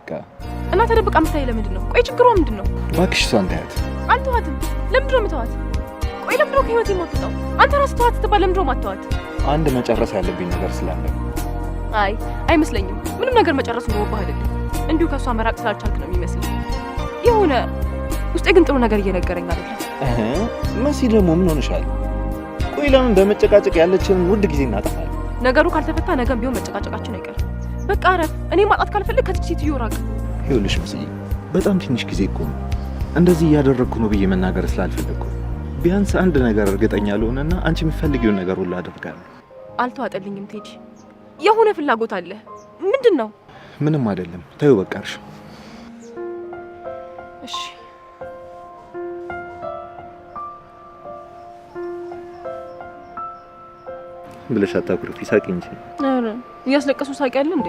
በቃ እና ተደብቃ ምታይ ለምንድነው? ቆይ ችግሯ ምንድነው? እባክሽ እሷን ተያት። አልተዋትም። ለምንድነው የምተዋት? ቆይ ለምንድነው ከህይወቴ የማትወጣው? አንተ ራስህ ተዋት ስትባል ለምንድነው የማትተዋት? አንድ መጨረስ ያለብኝ ነገር ስላለ። አይ አይመስለኝም። ምንም ነገር መጨረስ ኖሮብህ አይደለም። እንዲሁ ከሷ መራቅ ስላልቻልክ ነው የሚመስለኝ። የሆነ ውስጤ ግን ጥሩ ነገር እየነገረኝ አይደለም። መሲ ደግሞ ምን ሆነሻል? ቆይ ለምን በመጨቃጨቅ ያለችን ውድ ጊዜ እናጠፋለን? ነገሩ ካልተፈታ ነገም ቢሆን መጨቃጨቃችን አይቀርም። በቃ አረፍ። እኔ ማጣት ካልፈልግ ከዚህ ሴትዮ ራቅ። ይኸውልሽ መስዬ በጣም ትንሽ ጊዜ እኮ ነው። እንደዚህ እያደረግኩ ነው ብዬ መናገር ስላልፈለግኩ ቢያንስ አንድ ነገር እርግጠኛ ልሆንና አንቺ የምትፈልጊውን ነገር ሁሉ አደርጋለሁ። አልተዋጠልኝም ቴዲ። የሆነ ፍላጎት አለ። ምንድን ነው? ምንም አይደለም። ተይው በቃ እርሽ። እሺ ብለሽ አታኩርፊ፣ ሳቂ እንጂ። ኧረ እያስለቀሱ ሳቂ ያለ እንዴ?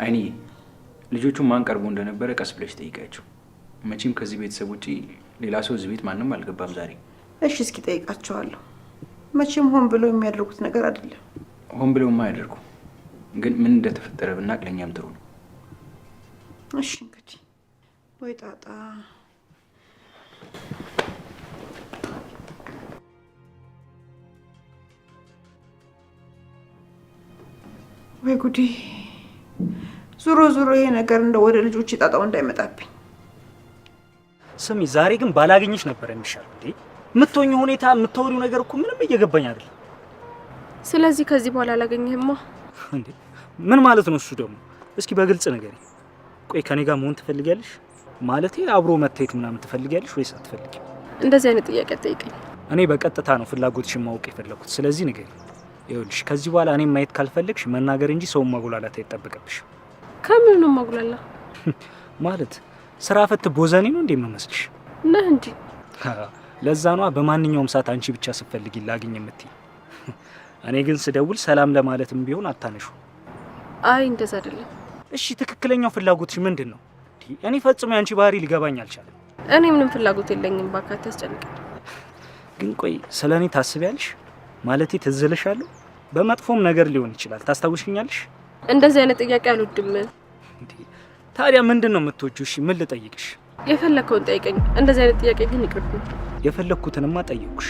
አይኔ ልጆቹን ማን ቀርቦ እንደነበረ ቀስ ብለሽ ጠይቃቸው። መቼም ከዚህ ቤተሰብ ውጪ ሌላ ሰው እዚህ ቤት ማንም አልገባም ዛሬ። እሺ እስኪ ጠይቃቸዋለሁ። መቼም ሆን ብለው የሚያደርጉት ነገር አይደለም። ሆን ብለውማ አያደርጉ፣ ግን ምን እንደተፈጠረ ብናቅ ለእኛም ጥሩ ነው። እሺ እንግዲህ ወይ ጣጣ። ወይ ጉዴ። ዙሮ ዙሮ ይሄ ነገር እንደ ወደ ልጆች ጣጣው እንዳይመጣብኝ። ስሚ ዛሬ ግን ባላገኝሽ ነበር የሚሻለው። እንዴ የምትሆኚው ሁኔታ የምታወሪው ነገር እኮ ምንም እየገባኝ አይደለም። ስለዚህ ከዚህ በኋላ አላገኘህማ። እንዴ ምን ማለት ነው እሱ ደግሞ? እስኪ በግልጽ ንገሪኝ። ቆይ ከኔ ጋር መሆን ትፈልጊያለሽ? ማለቴ አብሮ መታየት ምናምን ትፈልጊያለሽ ወይስ አትፈልጊም? እንደዚህ አይነት ጥያቄ አትጠይቀኝ። እኔ በቀጥታ ነው ፍላጎትሽን ማወቅ የፈለኩት። ስለዚህ ንገሪኝ። ይኸውልሽ ከዚህ በኋላ እኔም ማየት ካልፈለግሽ መናገር እንጂ ሰውን ማጉላላት አይጠበቅብሽም። ከምን ነው ማጉላላ? ማለት ስራ ፈት ቦዘኔ ነው እንዴ የምመስልሽ? ነህ እንጂ። ለዛ ነው በማንኛውም ሰዓት አንቺ ብቻ ስትፈልጊ ላግኝ የምትይ። እኔ ግን ስደውል ሰላም ለማለትም ቢሆን አታነሹ። አይ እንደዛ አይደለም። እሺ ትክክለኛው ፍላጎትሽ ምንድን ነው? እኔ ፈጽሞ ያንቺ ባህሪ ሊገባኝ አልቻለም። እኔ ምንም ፍላጎት የለኝም። ባካት ያስጨንቃል። ግን ቆይ ስለኔ ታስቢያለሽ? ማለቴ ትዝልሻለሁ? በመጥፎም ነገር ሊሆን ይችላል። ታስታውሽኛለሽ? እንደዚህ አይነት ጥያቄ አልወድም። ታዲያ ምንድን ነው የምትወጂው? እሺ ምን ልጠይቅሽ? የፈለከውን ጠይቀኝ። እንደዚህ አይነት ጥያቄ ግን ይቅርብኝ። የፈለኩትንማ ጠየቅኩሽ።